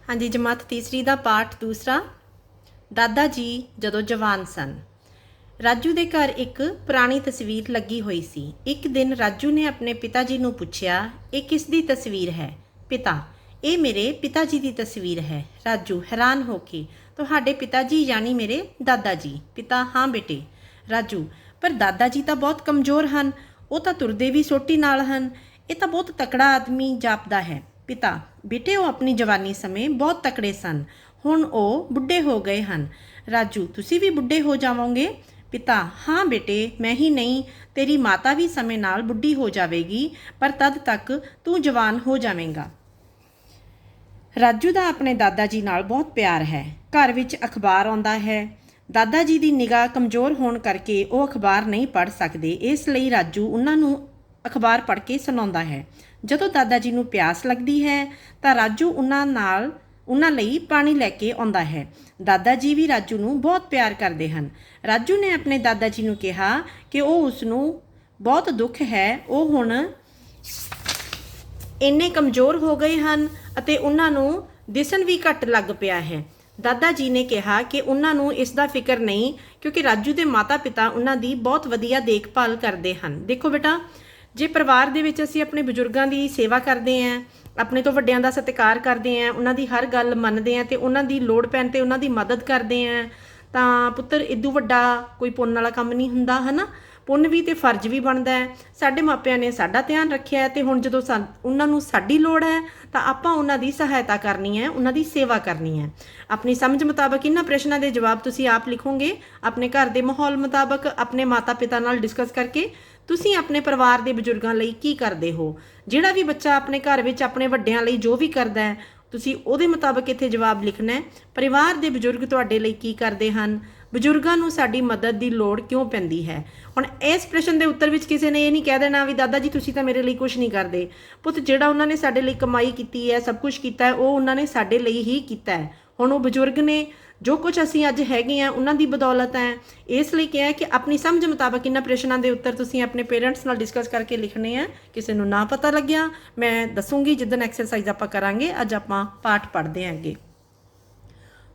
हाँ जी, जमात तीसरी का पाठ दूसरा। दादा जी जदों जवान सन। राजू के घर एक पुरानी तस्वीर लगी हुई सी। एक दिन राजू ने अपने पिता जी नूं पुछया, ये किसदी तस्वीर है? पिता, ये मेरे पिता जी की तस्वीर है। राजू हैरान होके, तुहाडे पिता जी यानी मेरे दादा जी? पिता, हाँ बेटे। राजू, पर दादा जी तो बहुत कमज़ोर हैं, वो तो तुरदे भी सोटी नाल हैं, ये तो बहुत तकड़ा आदमी जापदा है। पिता, बेटे वो अपनी जवानी समय बहुत तकड़े सन, हुण वो बुढ़े हो गए हैं। राजू, तुसी भी बुढ़े हो जावोगे? पिता, हाँ बेटे, मैं ही नहीं, तेरी माता भी समय नाल बुढ़ी हो जाएगी, पर तद तक तू जवान हो जाएगा। राजू का अपने दादा जी नाल बहुत प्यार है। घर विच अखबार आउंदा है। दादा जी की निगाह कमज़ोर होने करके वो अखबार नहीं पढ़ सकते, इसलिए राजू उन्होंने अखबार पढ़ के सुनाउंदा है। जदों दादा जी नूं प्यास लगती है तो राजू उन्हां लई पानी लैके आउंदा है। दादा जी भी राजू नूं बहुत प्यार करते हैं। राजू ने अपने दादा जी नूं कहा कि वो उसनूं बहुत दुख है, वो हुण ਇੰਨੇ ਕਮਜ਼ੋਰ ਹੋ ਗਏ ਹਨ ਅਤੇ ਉਹਨਾਂ ਨੂੰ ਦਿਸਣ ਵੀ ਘੱਟ ਲੱਗ ਪਿਆ ਹੈ। ਦਾਦਾ ਜੀ ਨੇ ਕਿਹਾ ਕਿ ਉਹਨਾਂ ਨੂੰ ਇਸ ਦਾ ਫਿਕਰ ਨਹੀਂ, ਕਿਉਂਕਿ ਰਾਜੂ ਦੇ ਮਾਤਾ ਪਿਤਾ ਉਹਨਾਂ ਦੀ ਬਹੁਤ ਵਧੀਆ ਦੇਖਭਾਲ ਕਰਦੇ ਹਨ। ਦੇਖੋ ਬੇਟਾ, ਜੇ ਪਰਿਵਾਰ ਦੇ ਵਿੱਚ ਅਸੀਂ ਆਪਣੇ ਬਜ਼ੁਰਗਾਂ ਦੀ ਸੇਵਾ ਕਰਦੇ ਆਂ, ਆਪਣੇ ਤੋਂ ਵੱਡਿਆਂ ਦਾ ਸਤਿਕਾਰ ਕਰਦੇ ਆਂ, ਉਹਨਾਂ ਦੀ ਹਰ ਗੱਲ ਮੰਨਦੇ ਆਂ ਤੇ ਉਹਨਾਂ ਦੀ ਲੋੜ ਪੈਣ ਤੇ ਉਹਨਾਂ ਦੀ ਮਦਦ ਕਰਦੇ ਆਂ, ਤਾਂ ਪੁੱਤਰ ਇਦੋਂ ਵੱਡਾ ਕੋਈ ਪੁੰਨ ਵਾਲਾ ਕੰਮ ਨਹੀਂ ਹੁੰਦਾ, ਹਨਾ। ਪੁੰਨ ਵੀ ਤੇ ਫਰਜ਼ ਵੀ ਬਣਦਾ ਹੈ। ਸਾਡੇ ਮਾਪਿਆਂ ਨੇ ਸਾਡਾ ਧਿਆਨ ਰੱਖਿਆ ਤੇ ਹੁਣ ਜਦੋਂ ਉਹਨਾਂ ਨੂੰ ਸਾਡੀ ਲੋੜ ਹੈ ਤਾਂ ਆਪਾਂ ਉਹਨਾਂ ਦੀ ਸਹਾਇਤਾ ਕਰਨੀ ਹੈ, ਉਹਨਾਂ ਦੀ ਸੇਵਾ ਕਰਨੀ ਹੈ। ਆਪਣੀ ਸਮਝ ਮੁਤਾਬਕ ਇਹਨਾਂ ਪ੍ਰਸ਼ਨਾਂ ਦੇ ਜਵਾਬ ਤੁਸੀਂ ਆਪ ਲਿਖੋਗੇ, ਆਪਣੇ ਘਰ ਦੇ ਮਾਹੌਲ ਮੁਤਾਬਕ, ਆਪਣੇ ਮਾਤਾ ਪਿਤਾ ਨਾਲ ਡਿਸਕਸ ਕਰਕੇ ਤੁਸੀਂ ਆਪਣੇ ਪਰਿਵਾਰ ਦੇ ਬਜ਼ੁਰਗਾਂ ਲਈ ਕੀ ਕਰਦੇ ਹੋ। ਜਿਹੜਾ ਵੀ ਬੱਚਾ ਆਪਣੇ ਘਰ ਵਿੱਚ ਆਪਣੇ ਵੱਡਿਆਂ ਲਈ ਜੋ ਵੀ ਕਰਦਾ ਹੈ, ਤੁਸੀਂ ਉਹਦੇ ਮੁਤਾਬਕ ਇੱਥੇ ਜਵਾਬ ਲਿਖਣਾ ਹੈ। ਪਰਿਵਾਰ ਦੇ ਬਜ਼ੁਰਗ ਤੁਹਾਡੇ ਲਈ ਕੀ ਕਰਦੇ ਹਨ? ਬਜ਼ੁਰਗਾਂ ਨੂੰ ਸਾਡੀ ਮਦਦ ਦੀ ਲੋੜ ਕਿਉਂ ਪੈਂਦੀ ਹੈ? ਹੁਣ ਇਸ ਪ੍ਰਸ਼ਨ ਦੇ ਉੱਤਰ ਵਿੱਚ ਕਿਸੇ ਨੇ ਇਹ ਨਹੀਂ ਕਹਿ ਦੇਣਾ ਵੀ ਦਾਦਾ ਜੀ ਤੁਸੀਂ ਤਾਂ ਮੇਰੇ ਲਈ ਕੁਝ ਨਹੀਂ ਕਰਦੇ। ਪੁੱਤ, ਜਿਹੜਾ ਉਹਨਾਂ ਨੇ ਸਾਡੇ ਲਈ ਕਮਾਈ ਕੀਤੀ ਹੈ, ਸਭ ਕੁਝ ਕੀਤਾ ਹੈ, ਉਹ ਉਹਨਾਂ ਨੇ ਸਾਡੇ ਲਈ ਹੀ ਕੀਤਾ ਹੈ। ਹੁਣ ਉਹ ਬਜ਼ੁਰਗ ਨੇ, ਜੋ ਕੁਝ ਅਸੀਂ ਅੱਜ ਹੈਗੇ ਆ ਉਹਨਾਂ ਦੀ ਬਦੌਲਤ ਹੈ। ਇਸ ਲਈ ਕਿਹਾ ਕਿ ਆਪਣੀ ਸਮਝ ਮੁਤਾਬਕ ਇਹਨਾਂ ਪ੍ਰਸ਼ਨਾਂ ਦੇ ਉੱਤਰ ਤੁਸੀਂ ਆਪਣੇ ਪੇਰੈਂਟਸ ਨਾਲ ਡਿਸਕਸ ਕਰਕੇ ਲਿਖਣੇ ਆ। ਕਿਸੇ ਨੂੰ ਨਾ ਪਤਾ ਲੱਗਿਆ ਮੈਂ ਦੱਸੂਗੀ ਜਿੱਦਣ ਐਕਸਰਸਾਈਜ਼ ਆਪਾਂ ਕਰਾਂਗੇ। ਅੱਜ ਆਪਾਂ ਪਾਠ ਪੜ੍ਹਦੇ ਆਂ ਅੱਗੇ।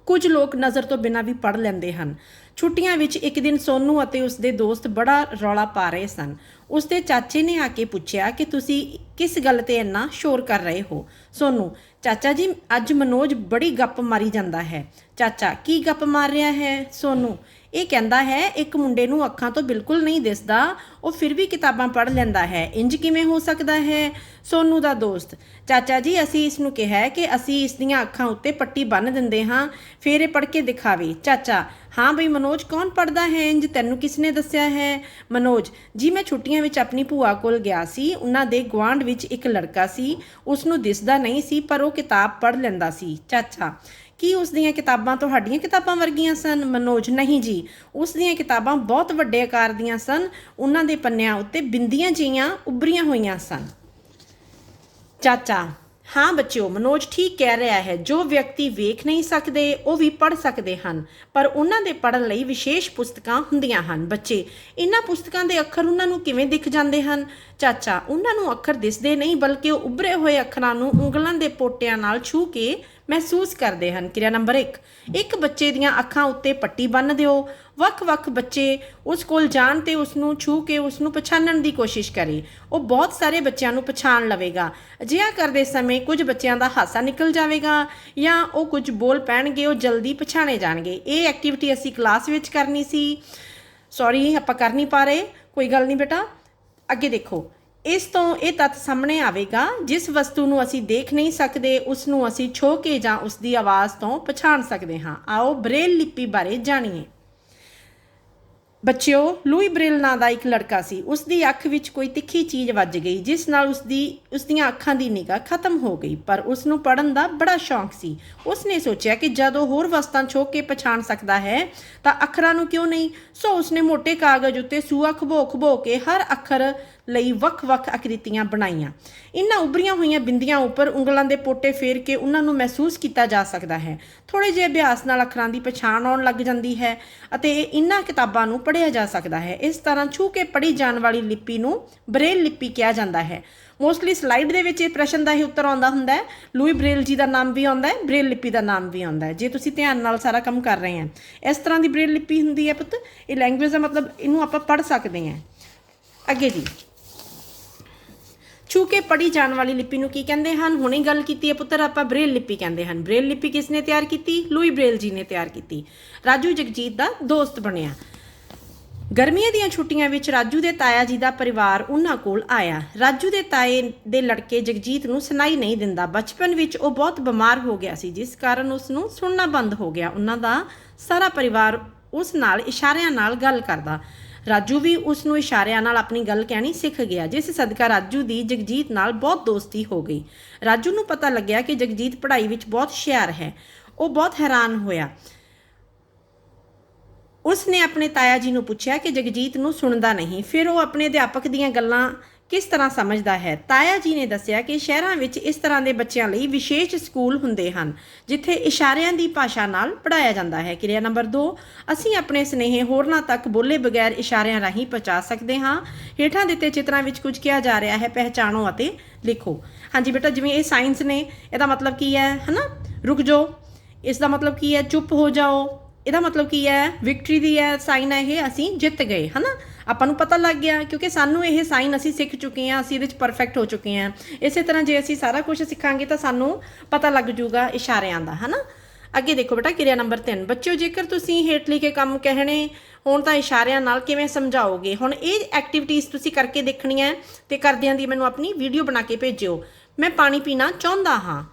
ਕੁਝ ਲੋਕ ਨਜ਼ਰ ਤੋਂ ਬਿਨਾਂ ਵੀ ਪੜ੍ਹ ਲੈਂਦੇ ਹਨ। ਛੁੱਟੀਆਂ ਵਿੱਚ ਇੱਕ ਦਿਨ ਸੋਨੂ ਅਤੇ ਉਸਦੇ ਦੋਸਤ ਬੜਾ ਰੌਲਾ ਪਾ ਰਹੇ ਸਨ। ਉਸਦੇ ਚਾਚੇ ਨੇ ਆ ਕੇ ਪੁੱਛਿਆ ਕਿ ਤੁਸੀਂ ਕਿਸ ਗੱਲ ਤੇ ਇੰਨਾ ਸ਼ੋਰ ਕਰ ਰਹੇ ਹੋ? ਸੋਨੂ, ਚਾਚਾ ਜੀ ਅੱਜ ਮਨੋਜ ਬੜੀ ਗੱਪ ਮਾਰੀ ਜਾਂਦਾ ਹੈ। ਚਾਚਾ, ਕੀ ਗੱਪ ਮਾਰ ਰਿਹਾ ਹੈ? ਸੋਨੂ, ਇਹ ਕਹਿੰਦਾ ਹੈ ਇੱਕ ਮੁੰਡੇ ਨੂੰ ਅੱਖਾਂ ਤੋਂ ਬਿਲਕੁਲ ਨਹੀਂ ਦਿਸਦਾ, ਉਹ ਫਿਰ ਵੀ ਕਿਤਾਬਾਂ ਪੜ੍ਹ ਲੈਂਦਾ ਹੈ, ਇੰਜ ਕਿਵੇਂ ਹੋ ਸਕਦਾ ਹੈ? ਸੋਨੂ ਦਾ ਦੋਸਤ, ਚਾਚਾ ਜੀ ਅਸੀਂ ਇਸ ਨੂੰ ਕਿਹਾ ਕਿ ਅਸੀਂ ਇਸ ਦੀਆਂ ਅੱਖਾਂ ਉੱਤੇ ਪੱਟੀ ਬੰਨ੍ਹ ਦਿੰਦੇ ਹਾਂ, ਫਿਰ ਇਹ ਪੜ੍ਹ ਕੇ ਦਿਖਾਵੇ। ਚਾਚਾ, ਹਾਂ ਬਈ ਮਨੋਜ, ਕੌਣ ਪੜ੍ਹਦਾ ਹੈ ਇੰਜ, ਤੈਨੂੰ ਕਿਸ ਨੇ ਦੱਸਿਆ ਹੈ? ਮਨੋਜ, ਜੀ ਮੈਂ ਛੁੱਟੀਆਂ ਵਿੱਚ ਆਪਣੀ ਭੂਆ ਕੋਲ ਗਿਆ ਸੀ, ਉਹਨਾਂ ਦੇ ਗੁਆਂਢ ਵਿੱਚ ਇੱਕ ਲੜਕਾ ਸੀ, ਉਸ ਨੂੰ ਦਿਸਦਾ ਨਹੀਂ ਸੀ ਪਰ ਉਹ ਕਿਤਾਬ ਪੜ੍ਹ ਲੈਂਦਾ ਸੀ। ਚਾਚਾ, ਕੀ ਉਸ ਦੀਆਂ ਕਿਤਾਬਾਂ ਤੁਹਾਡੀਆਂ ਕਿਤਾਬਾਂ ਵਰਗੀਆਂ ਸਨ? ਮਨੋਜ, ਨਹੀਂ ਜੀ, ਉਸ ਦੀਆਂ ਕਿਤਾਬਾਂ ਬਹੁਤ ਵੱਡੇ ਆਕਾਰ ਦੀਆਂ ਸਨ, ਉਹਨਾਂ ਦੇ ਪੰਨਿਆਂ ਉੱਤੇ ਬਿੰਦੀਆਂ ਜਿਹੀਆਂ ਉੱਭਰੀਆਂ ਹੋਈਆਂ ਸਨ। ਚਾਚਾ, ਹਾਂ ਬੱਚਿਓ, ਮਨੋਜ ਠੀਕ ਕਹਿ ਰਿਹਾ ਹੈ। ਜੋ ਵਿਅਕਤੀ ਵੇਖ ਨਹੀਂ ਸਕਦੇ ਉਹ ਵੀ ਪੜ੍ਹ ਸਕਦੇ ਹਨ, ਪਰ ਉਹਨਾਂ ਦੇ ਪੜ੍ਹਨ ਲਈ ਵਿਸ਼ੇਸ਼ ਪੁਸਤਕਾਂ ਹੁੰਦੀਆਂ ਹਨ। ਬੱਚੇ, ਇਹਨਾਂ ਪੁਸਤਕਾਂ ਦੇ ਅੱਖਰ ਉਹਨਾਂ ਨੂੰ ਕਿਵੇਂ ਦਿਖ ਜਾਂਦੇ ਹਨ? ਚਾਚਾ, ਉਹਨਾਂ ਨੂੰ ਅੱਖਰ ਦਿਸਦੇ ਨਹੀਂ, ਬਲਕਿ ਉਹ ਉੱਭਰੇ ਹੋਏ ਅੱਖਰਾਂ ਨੂੰ ਉਂਗਲਾਂ ਦੇ ਪੋਟਿਆਂ ਨਾਲ ਛੂਹ ਕੇ ਮਹਿਸੂਸ ਕਰਦੇ ਹਨ। ਕਿਰਿਆ ਨੰਬਰ 1, ਇੱਕ ਬੱਚੇ ਦੀਆਂ ਅੱਖਾਂ ਉੱਤੇ ਪੱਟੀ ਬੰਨ੍ਹ ਦਿਓ। ਵੱਖ-ਵੱਖ ਬੱਚੇ ਉਸ ਕੋਲ ਜਾਣ ਤੇ ਉਸ ਨੂੰ ਛੂਹ ਕੇ ਉਸ ਨੂੰ ਪਛਾਣਨ ਦੀ ਕੋਸ਼ਿਸ਼ ਕਰੇ। ਉਹ ਬਹੁਤ ਸਾਰੇ ਬੱਚਿਆਂ ਨੂੰ ਪਛਾਣ ਲਵੇਗਾ। ਅਜਿਹਾ ਕਰਦੇ ਸਮੇਂ ਕੁਝ ਬੱਚਿਆਂ ਦਾ ਹਾਸਾ ਨਿਕਲ ਜਾਵੇਗਾ ਜਾਂ ਉਹ ਕੁਝ ਬੋਲ ਪੈਣਗੇ, ਉਹ ਜਲਦੀ ਪਛਾਣੇ ਜਾਣਗੇ। ਇਹ ਐਕਟੀਵਿਟੀ ਅਸੀਂ ਕਲਾਸ ਵਿੱਚ ਕਰਨੀ ਸੀ, ਸੌਰੀ ਆਪਾਂ ਕਰ ਨਹੀਂ ਪਾ ਰਹੇ, ਕੋਈ ਗੱਲ ਨਹੀਂ ਬੇਟਾ। ਅੱਗੇ ਦੇਖੋ, ਇਸ ਤੋਂ ਇਹ ਤੱਥ ਸਾਹਮਣੇ ਆਵੇਗਾ, ਜਿਸ ਵਸਤੂ ਨੂੰ ਅਸੀਂ ਦੇਖ ਨਹੀਂ ਸਕਦੇ ਉਸ ਨੂੰ ਅਸੀਂ ਛੋਹ ਕੇ ਜਾਂ ਉਸ ਦੀ ਆਵਾਜ਼ ਤੋਂ ਪਛਾਣ ਸਕਦੇ ਹਾਂ। ਆਓ ਬ੍ਰੇਲ ਲਿਪੀ ਬਾਰੇ ਜਾਣੀਏ। ਬੱਚਿਓ, ਲੂਈ ਬ੍ਰੇਲ ਨਾਂ ਦਾ ਇੱਕ ਲੜਕਾ ਸੀ। ਉਸ ਦੀ ਅੱਖ ਵਿੱਚ ਕੋਈ ਤਿੱਖੀ ਚੀਜ਼ ਵੱਜ ਗਈ, ਜਿਸ ਨਾਲ ਉਸ ਦੀਆਂ ਅੱਖਾਂ ਦੀ ਨਿਗਾਹ ਖਤਮ ਹੋ ਗਈ, ਪਰ ਉਸ ਨੂੰ ਪੜ੍ਹਨ ਦਾ ਬੜਾ ਸ਼ੌਂਕ ਸੀ। ਉਸ ਨੇ ਸੋਚਿਆ ਕਿ ਜਦੋਂ ਹੋਰ ਵਸਤਾਂ ਛੋਹ ਕੇ ਪਛਾਣ ਸਕਦਾ ਹੈ ਤਾਂ ਅੱਖਰਾਂ ਨੂੰ ਕਿਉਂ ਨਹੀਂ। ਸੋ ਉਸਨੇ ਮੋਟੇ ਕਾਗਜ਼ ਉੱਤੇ ਸੂਆ ਖਬੋ ਕੇ ਹਰ ਅੱਖਰ ਲਈ ਵੱਖ-ਵੱਖ ਆਕ੍ਰਿਤੀਆਂ ਬਣਾਈਆਂ। ਇਹਨਾਂ ਉੱਭਰੀਆਂ ਹੋਈਆਂ ਬਿੰਦੀਆਂ ਉੱਪਰ ਉਂਗਲਾਂ ਦੇ ਪੋਟੇ ਫੇਰ ਕੇ ਉਹਨਾਂ ਨੂੰ ਮਹਿਸੂਸ ਕੀਤਾ ਜਾ ਸਕਦਾ ਹੈ। ਥੋੜ੍ਹੇ ਜਿਹੇ ਅਭਿਆਸ ਨਾਲ ਅੱਖਰਾਂ ਦੀ ਪਛਾਣ ਆਉਣ ਲੱਗ ਜਾਂਦੀ ਹੈ ਅਤੇ ਇਹਨਾਂ ਕਿਤਾਬਾਂ ਨੂੰ ਪੜ੍ਹਿਆ ਜਾ ਸਕਦਾ ਹੈ। ਇਸ ਤਰ੍ਹਾਂ ਛੂਹ ਕੇ ਪੜ੍ਹੀ ਜਾਣ ਵਾਲੀ ਲਿਪੀ ਨੂੰ ਬ੍ਰੇਲ ਲਿਪੀ ਕਿਹਾ ਜਾਂਦਾ ਹੈ। ਮੋਸਟਲੀ ਸਲਾਈਡ ਦੇ ਵਿੱਚ ਇਹ ਪ੍ਰਸ਼ਨ ਦਾ ਹੀ ਉੱਤਰ ਆਉਂਦਾ ਹੁੰਦਾ ਹੈ। ਲੂਈ ਬ੍ਰੇਲ ਜੀ ਦਾ ਨਾਮ ਵੀ ਆਉਂਦਾ ਹੈ, ਬ੍ਰੇਲ ਲਿਪੀ ਦਾ ਨਾਮ ਵੀ ਆਉਂਦਾ ਹੈ, ਜੇ ਤੁਸੀਂ ਧਿਆਨ ਨਾਲ ਸਾਰਾ ਕੰਮ ਕਰ ਰਹੇ ਆ। ਇਸ ਤਰ੍ਹਾਂ ਦੀ ਬ੍ਰੇਲ ਲਿਪੀ ਹੁੰਦੀ ਹੈ ਪੁੱਤ। ਇਹ ਲੈਂਗੁਏਜ ਦਾ ਮਤਲਬ ਇਹਨੂੰ ਆਪਾਂ ਪੜ੍ਹ ਸਕਦੇ ਹਾਂ। ਅੱਗੇ ਜੀ, ਛੂ ਕੇ ਪੜ੍ਹੀ ਜਾਣ ਵਾਲੀ ਲਿਪੀ ਨੂੰ ਕੀ ਕਹਿੰਦੇ ਹਨ? ਹੁਣੇ ਗੱਲ ਕੀਤੀ ਹੈ ਪੁੱਤਰ ਆਪਾਂ, ਬ੍ਰੇਲ ਲਿਪੀ ਕਹਿੰਦੇ ਹਨ। ਬ੍ਰੇਲ ਲਿਪੀ ਕਿਸ ਨੇ ਤਿਆਰ ਕੀਤੀ? ਲੂਈ ਬ੍ਰੇਲ ਜੀ ਨੇ ਤਿਆਰ ਕੀਤੀ। ਰਾਜੂ ਜਗਜੀਤ ਦਾ ਦੋਸਤ ਬਣਿਆ। ਗਰਮੀਆਂ ਦੀਆਂ ਛੁੱਟੀਆਂ ਵਿੱਚ ਰਾਜੂ ਦੇ ਤਾਇਆ ਜੀ ਦਾ ਪਰਿਵਾਰ ਉਹਨਾਂ ਕੋਲ ਆਇਆ। ਰਾਜੂ ਦੇ ਤਾਏ ਦੇ ਲੜਕੇ ਜਗਜੀਤ ਨੂੰ ਸੁਣਾਈ ਨਹੀਂ ਦਿੰਦਾ। ਬਚਪਨ ਵਿੱਚ ਉਹ ਬਹੁਤ ਬਿਮਾਰ ਹੋ ਗਿਆ ਸੀ, ਜਿਸ ਕਾਰਨ ਉਸ ਨੂੰ ਸੁਣਨਾ ਬੰਦ ਹੋ ਗਿਆ। ਉਹਨਾਂ ਦਾ ਸਾਰਾ ਪਰਿਵਾਰ ਉਸ ਨਾਲ ਇਸ਼ਾਰਿਆਂ ਨਾਲ ਗੱਲ ਕਰਦਾ। ਰਾਜੂ ਵੀ ਉਸ ਨੂੰ ਇਸ਼ਾਰਿਆਂ ਨਾਲ ਆਪਣੀ ਗੱਲ ਕਹਿਣੀ ਸਿੱਖ ਗਿਆ, ਜਿਸ ਸਦਕਾ ਰਾਜੂ ਦੀ ਜਗਜੀਤ ਨਾਲ ਬਹੁਤ ਦੋਸਤੀ ਹੋ ਗਈ। ਰਾਜੂ ਨੂੰ ਪਤਾ ਲੱਗਿਆ ਕਿ ਜਗਜੀਤ ਪੜ੍ਹਾਈ ਵਿੱਚ ਬਹੁਤ ਹੁਸ਼ਿਆਰ ਹੈ। ਉਹ ਬਹੁਤ ਹੈਰਾਨ ਹੋਇਆ। ਉਸ ਨੇ ਆਪਣੇ ਤਾਇਆ ਜੀ ਨੂੰ ਪੁੱਛਿਆ ਕਿ ਜਗਜੀਤ ਨੂੰ ਸੁਣਦਾ ਨਹੀਂ, ਫਿਰ ਉਹ ਆਪਣੇ ਅਧਿਆਪਕ ਦੀਆਂ ਗੱਲਾਂ ਕਿਸ ਤਰ੍ਹਾਂ ਸਮਝਦਾ ਹੈ। ਤਾਇਆ ਜੀ ਨੇ ਦੱਸਿਆ ਕਿ ਸ਼ਹਿਰਾਂ ਵਿੱਚ ਇਸ ਤਰ੍ਹਾਂ ਦੇ ਬੱਚਿਆਂ ਲਈ ਵਿਸ਼ੇਸ਼ ਸਕੂਲ ਹੁੰਦੇ ਹਨ, ਜਿੱਥੇ ਇਸ਼ਾਰਿਆਂ ਦੀ ਭਾਸ਼ਾ ਨਾਲ ਪੜ੍ਹਾਇਆ ਜਾਂਦਾ ਹੈ। ਕਿਰਿਆ ਨੰਬਰ 2, ਅਸੀਂ ਆਪਣੇ ਸੁਨੇਹੇ ਹੋਰਨਾਂ ਤੱਕ ਬੋਲੇ ਬਗੈਰ ਇਸ਼ਾਰਿਆਂ ਰਾਹੀਂ ਪਹੁੰਚਾ ਸਕਦੇ ਹਾਂ। ਹੇਠਾਂ ਦਿੱਤੇ ਚਿੱਤਰਾਂ ਵਿੱਚ ਕੁਝ ਕਿਹਾ ਜਾ ਰਿਹਾ ਹੈ, ਪਹਿਚਾਣੋ ਅਤੇ ਲਿਖੋ। ਹਾਂਜੀ ਬੇਟਾ, ਜਿਵੇਂ ਇਹ ਸਾਇੰਸ ਨੇ, ਇਹਦਾ ਮਤਲਬ ਕੀ ਹੈ ਨਾ? ਰੁਕ ਜਾਓ। ਇਸ ਦਾ ਮਤਲਬ ਕੀ ਹੈ? ਚੁੱਪ ਹੋ ਜਾਓ। ਇਹਦਾ ਮਤਲਬ ਕੀ ਹੈ? ਵਿਕਟਰੀ ਦੀ ਹੈ ਸਾਈਨ ਹੈ ਇਹ, ਅਸੀਂ ਜਿੱਤ ਗਏ, ਹੈ ਨਾ? ਆਪਾਂ ਨੂੰ ਪਤਾ ਲੱਗ ਗਿਆ ਕਿਉਂਕਿ ਸਾਨੂੰ ਇਹ ਸਾਈਨ ਅਸੀਂ ਸਿੱਖ ਚੁੱਕੇ ਹਾਂ, ਅਸੀਂ ਇਹਦੇ 'ਚ ਪਰਫੈਕਟ ਹੋ ਚੁੱਕੇ ਹਾਂ। ਇਸੇ ਤਰ੍ਹਾਂ ਜੇ ਅਸੀਂ ਸਾਰਾ ਕੁਝ ਸਿੱਖਾਂਗੇ ਤਾਂ ਸਾਨੂੰ ਪਤਾ ਲੱਗ ਜੂਗਾ ਇਸ਼ਾਰਿਆਂ ਦਾ, ਹੈ ਨਾ? ਅੱਗੇ ਦੇਖੋ ਬੇਟਾ, ਕਿਰਿਆ ਨੰਬਰ 3, ਬੱਚਿਓ ਜੇਕਰ ਤੁਸੀਂ ਹੇਠ ਲਿਖੇ ਕੰਮ ਕਹਿਣੇ ਹੋਣ ਤਾਂ ਇਸ਼ਾਰਿਆਂ ਨਾਲ ਕਿਵੇਂ ਸਮਝਾਓਗੇ? ਹੁਣ ਇਹ ਐਕਟੀਵਿਟੀਜ਼ ਤੁਸੀਂ ਕਰਕੇ ਦੇਖਣੀਆਂ ਤੇ ਕਰਦਿਆਂ ਦੀ ਮੈਨੂੰ ਆਪਣੀ ਵੀਡੀਓ ਬਣਾ ਕੇ ਭੇਜਿਓ। ਮੈਂ ਪਾਣੀ ਪੀਣਾ ਚਾਹੁੰਦਾ ਹਾਂ।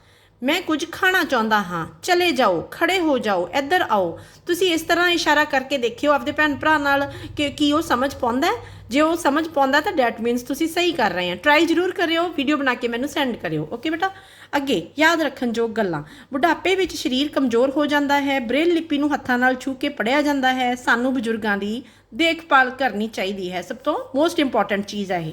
ਮੈਂ ਕੁਝ ਖਾਣਾ ਚਾਹੁੰਦਾ ਹਾਂ। ਚਲੇ ਜਾਓ, ਖੜੇ ਹੋ ਜਾਓ, ਇੱਧਰ ਆਓ। ਤੁਸੀਂ ਇਸ ਤਰ੍ਹਾਂ ਇਸ਼ਾਰਾ ਕਰਕੇ ਦੇਖਿਓ ਆਪਦੇ ਭੈਣ ਭਰਾ ਨਾਲ ਕਿ ਕੀ ਉਹ ਸਮਝ ਪਾਉਂਦਾ। ਜੇ ਉਹ ਸਮਝ ਪਾਉਂਦਾ ਤਾਂ ਡੈਟ ਮੀਨਸ ਤੁਸੀਂ ਸਹੀ ਕਰ ਰਹੇ ਆ। ਟਰਾਈ ਜ਼ਰੂਰ ਕਰਿਓ, ਵੀਡੀਓ ਬਣਾ ਕੇ ਮੈਨੂੰ ਸੈਂਡ ਕਰਿਓ। ਓਕੇ ਬੇਟਾ। ਅੱਗੇ ਯਾਦ ਰੱਖਣ ਯੋਗ ਗੱਲਾਂ। ਬੁਢਾਪੇ ਵਿੱਚ ਸਰੀਰ ਕਮਜ਼ੋਰ ਹੋ ਜਾਂਦਾ ਹੈ। ਬ੍ਰੇਲ ਲਿਪੀ ਨੂੰ ਹੱਥਾਂ ਨਾਲ ਛੂ ਕੇ ਪੜ੍ਹਿਆ ਜਾਂਦਾ ਹੈ। ਸਾਨੂੰ ਬਜ਼ੁਰਗਾਂ ਦੀ ਦੇਖਭਾਲ ਕਰਨੀ ਚਾਹੀਦੀ ਹੈ। ਸਭ ਤੋਂ ਮੋਸਟ ਇੰਪੋਰਟੈਂਟ ਚੀਜ਼ ਹੈ ਇਹ।